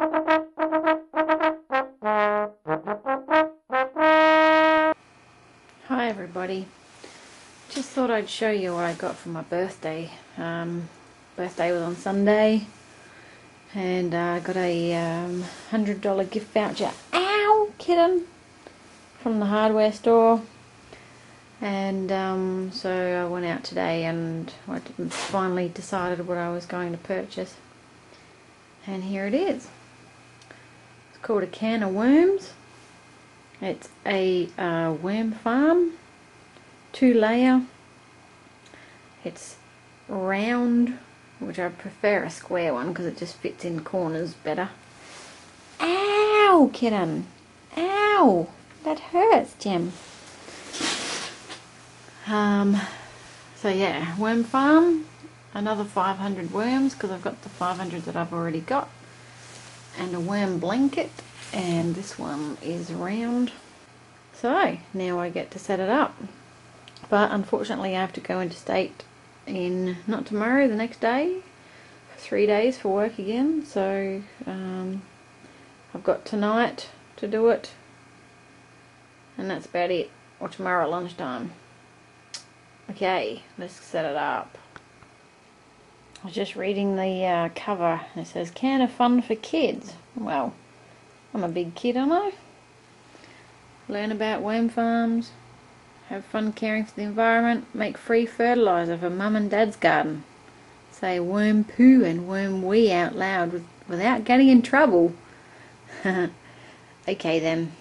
Hi everybody, just thought I'd show you what I got for my birthday. Birthday was on Sunday and I got a $100 gift voucher, ow kitten, from the hardware store. And so I went out today and I finally decided what I was going to purchase, and here it is. It's called a can of worms. It's a worm farm, 2-layer. It's round, which I prefer a square one because it just fits in corners better. Ow, kitten! Ow! That hurts, Jim. So yeah, worm farm, another 500 worms because I've got the 500 that I've already got, and a worm blanket, and this one is round. So now I get to set it up, but unfortunately I have to go interstate in, not tomorrow, the next day, for 3 days for work again. So I've got tonight to do it, and that's about it, or tomorrow at lunchtime. Okay, let's set it up. I was just reading the cover. It says can of fun for kids. Well, I'm a big kid, aren't I? Learn about worm farms, have fun caring for the environment, make free fertilizer for mum and dad's garden, say worm poo and worm wee out loud without getting in trouble. Okay then.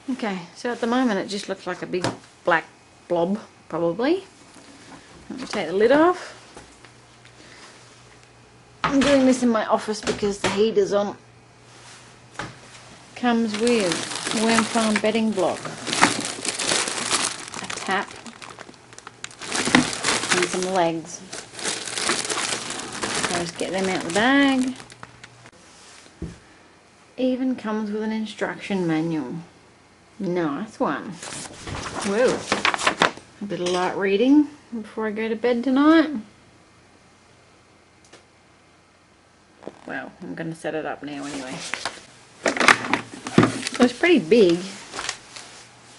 Okay, so at the moment it just looks like a big black blob, probably. Let me take the lid off. I'm doing this in my office because the heater's on. Comes with worm farm bedding block, a tap, and some legs. So just get them out of the bag. Even comes with an instruction manual. Nice one. Whoa. A bit of light reading before I go to bed tonight. Well, I'm going to set it up now anyway. So it's pretty big.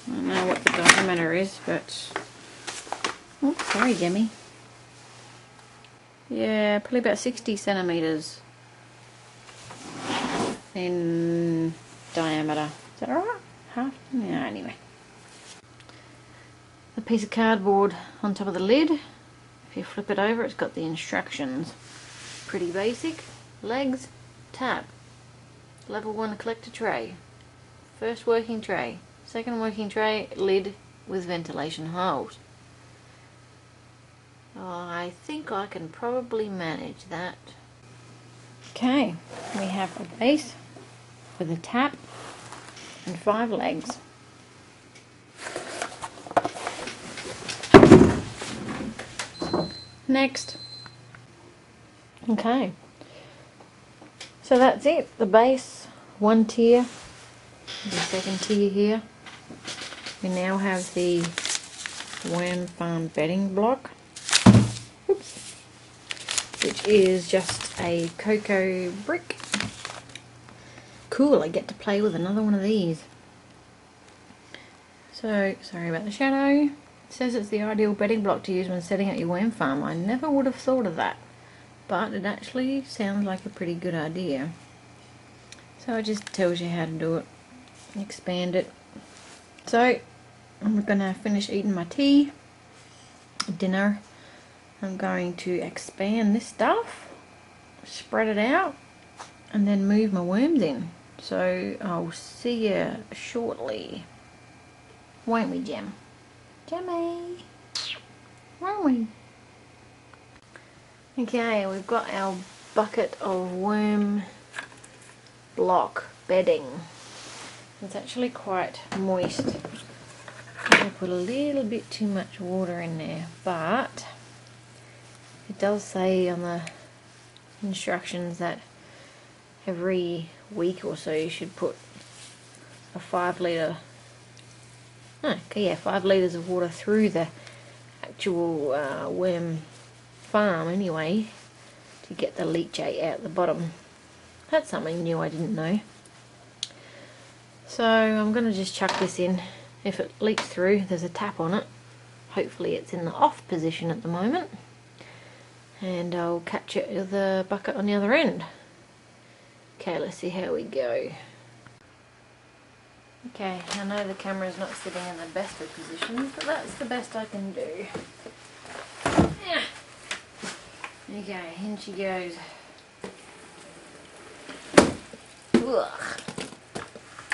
I don't know what the diameter is, but... Oh, sorry, Jemmy. Yeah, probably about 60 centimetres in diameter. Is that alright? Half? Yeah, anyway. The piece of cardboard on top of the lid. If you flip it over, it's got the instructions. Pretty basic. Legs, tap. Level 1 collector tray. First working tray. Second working tray, lid with ventilation holes. I think I can probably manage that. Okay, we have a base with a tap and 5 legs. Next. Okay, so that's it. The base, 1 tier, the second tier here. We now have the worm farm bedding block. Oops. Which is just a cocoa brick. Cool, I get to play with another one of these. So, sorry about the shadow. It says it's the ideal bedding block to use when setting up your worm farm. I never would have thought of that, but it actually sounds like a pretty good idea. So it just tells you how to do it. Expand it. So, I'm going to finish eating my tea, dinner. I'm going to expand this stuff, spread it out, and then move my worms in. So I'll see you shortly. Won't we, Jem? Jemmy! Won't we? Okay, we've got our bucket of worm block bedding. It's actually quite moist. I put a little bit too much water in there, but it does say on the instructions that every week or so you should put a 5 litre, okay, yeah, 5 litres of water through the actual worm farm anyway, to get the leachate out the bottom. That's something new I didn't know. So I'm going to just chuck this in. If it leaks through, there's a tap on it. Hopefully it's in the off position at the moment. And I'll catch it with the bucket on the other end. Okay, let's see how we go. Okay, I know the camera's not sitting in the best of positions, but that's the best I can do. Yeah. Okay, in she goes. Ugh.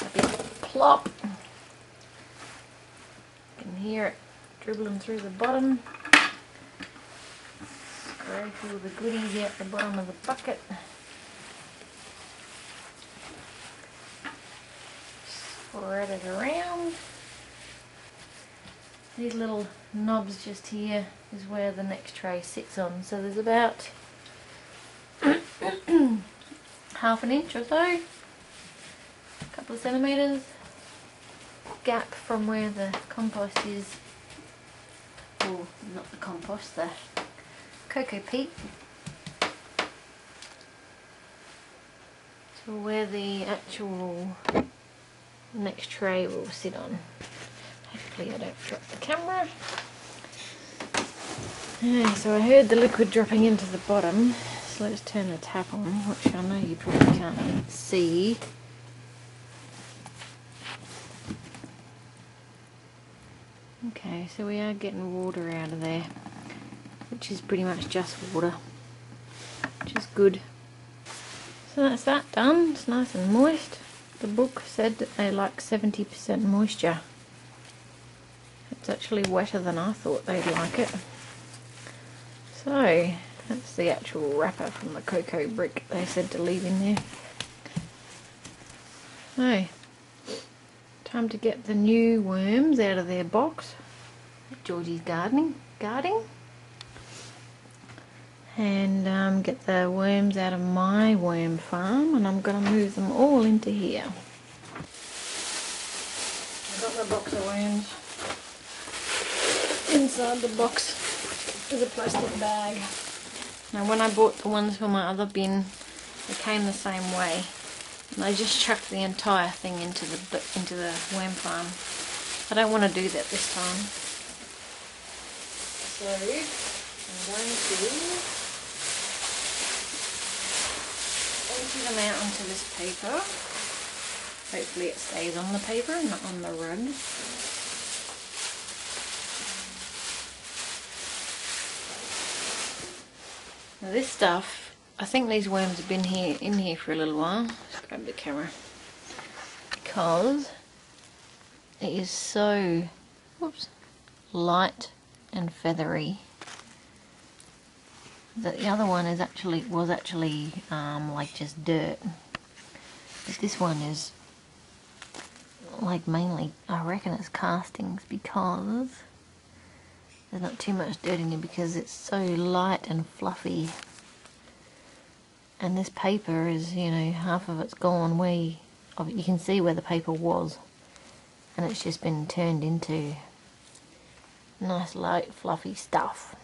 A big plop. You can hear it dribbling through the bottom. Scrape all the goodies out the bottom of the bucket. Spread it around. These little knobs just here is where the next tray sits on. So there's about half an inch or so, a couple of centimetres gap from where the compost is, or not the compost, the cocoa peat, to where the actual next tray will sit on. Hopefully I don't drop the camera. Yeah, so I heard the liquid dropping into the bottom, so let's turn the tap on, which I know you probably can't see. Okay, so we are getting water out of there, which is pretty much just water, which is good. So that's that done. It's nice and moist. The book said that they like 70% moisture. It's actually wetter than I thought they'd like it. So that's the actual wrapper from the cocoa brick they said to leave in there. So, time to get the new worms out of their box. Georgie's guarding. And get the worms out of my worm farm, and I'm going to move them all into here. I've got the box of worms. Inside the box is a plastic bag. Now when I bought the ones for my other bin, they came the same way. And I just chucked the entire thing into the worm farm. I don't want to do that this time. So I'm going to empty them out onto this paper. Hopefully it stays on the paper and not on the rug. Now this stuff, I think these worms have been in here for a little while. Let's grab the camera. Because it is so light and feathery. The other one was actually like just dirt, but this one is like mainly, I reckon it's castings, because there's not too much dirt in here because it's so light and fluffy. And this paper is, you know, half of it's gone. You can see where the paper was, and it's just been turned into nice light fluffy stuff.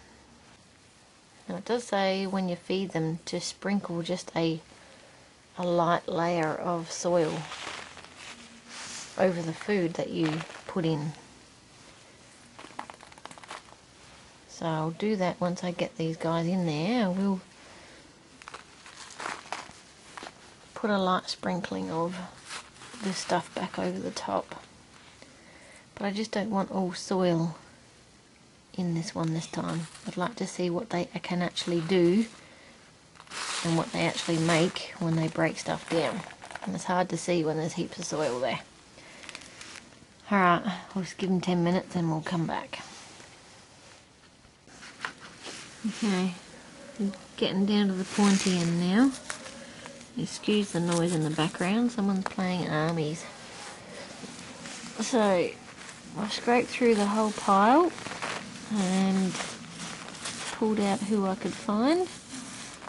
Now it does say when you feed them to sprinkle just a light layer of soil over the food that you put in. So I'll do that once I get these guys in there. I will put a light sprinkling of this stuff back over the top. But I just don't want all soil in this one this time. I'd like to see what they can actually do and what they actually make when they break stuff down. And it's hard to see when there's heaps of soil there. Alright, we'll just give them 10 minutes and we'll come back. Okay, getting down to the pointy end now. Excuse the noise in the background, someone's playing armies. So, I've scraped through the whole pile and pulled out who I could find.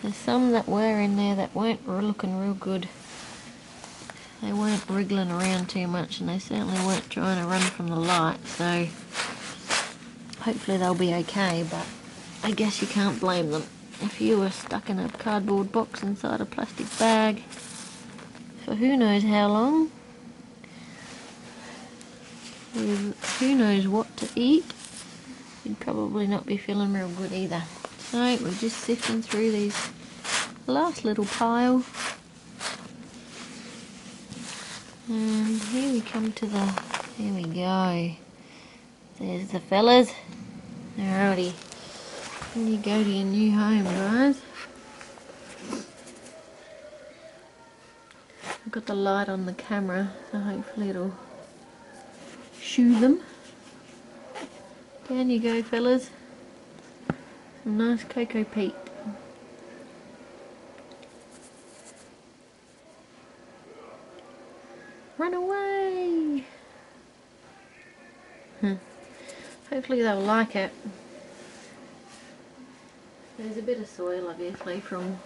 There's some that were in there that weren't looking real good. They weren't wriggling around too much, and they certainly weren't trying to run from the light, so hopefully they'll be okay, but I guess you can't blame them. a few are stuck in a cardboard box inside a plastic bag for who knows how long, with who knows what to eat. You'd probably not be feeling real good either. So we're just sifting through these last little pile, and here we come to the, here we go, there's the fellas. Alrighty, when you go to your new home, guys, I've got the light on the camera, so hopefully it'll shoo them. Down you go, fellas. Some nice cocoa peat. Run away! Hopefully they'll like it. There's a bit of soil obviously from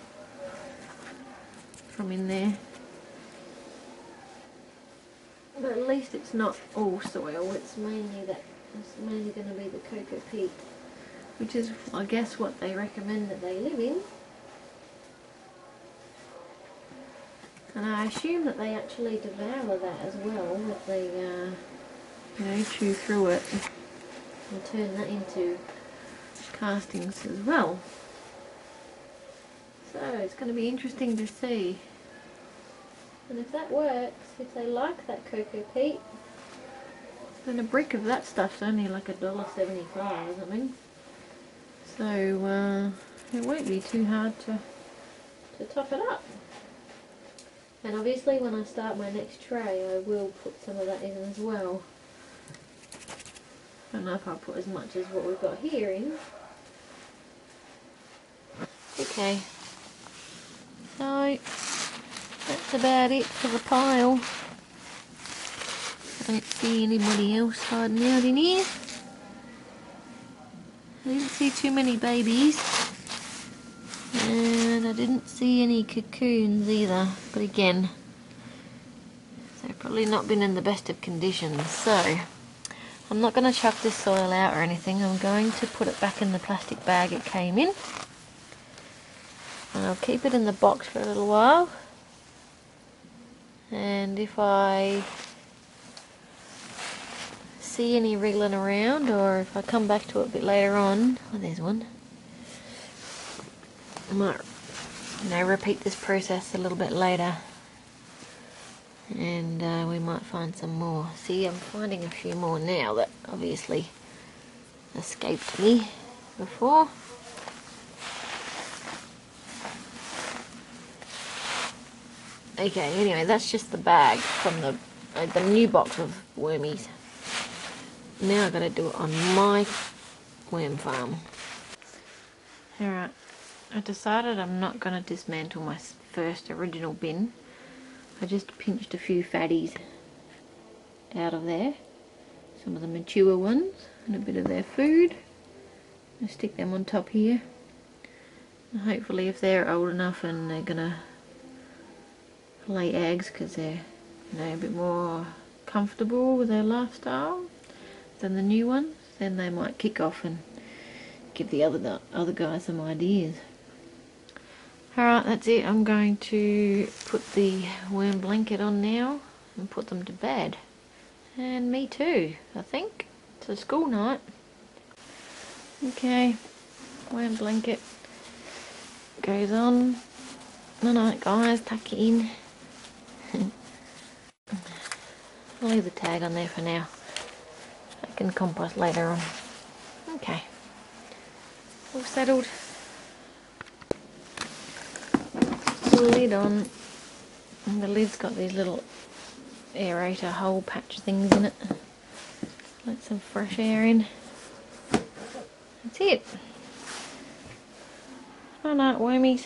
in there. But at least it's not all soil, it's mainly going to be the cocoa peat, which is, I guess, what they recommend that they live in. And I assume that they actually devour that as well, that they you know, chew through it and turn that into castings as well. So it's going to be interesting to see. And if that works, if they like that cocoa peat, then a brick of that stuff's only like $1.75 or something. So it won't be too hard to top it up. And obviously when I start my next tray I will put some of that in as well. I don't know if I'll put as much as what we've got here in. Okay, so that's about it for the pile. I don't see anybody else hiding out in here. I didn't see too many babies. And I didn't see any cocoons either, but again, they've probably not been in the best of conditions. So I'm not going to chuck this soil out or anything. I'm going to put it back in the plastic bag it came in, and I'll keep it in the box for a little while. And if I see any wriggling around, or if I come back to it a bit later on, oh, there's one, I might, you know, repeat this process a little bit later, and we might find some more. See, I'm finding a few more now that obviously escaped me before. Okay, anyway, that's just the bag from the new box of wormies. Now I've got to do it on my worm farm. Alright. I decided I'm not going to dismantle my first original bin. I just pinched a few fatties out of there. Some of the mature ones and a bit of their food. I stick them on top here. And hopefully if they're old enough and they're going to lay eggs because they're, you know, a bit more comfortable with their lifestyle than the new ones, then they might kick off and give the other guys some ideas. Alright, that's it. I'm going to put the worm blanket on now and put them to bed. And me too, I think. It's a school night. Okay, worm blanket goes on. Good night, guys, tuck it in. I'll leave the tag on there for now. I can compost later on. Okay, all settled. Lid on, and the lid's got these little aerator hole patch things in it. Let some fresh air in. That's it. Night night, wormies.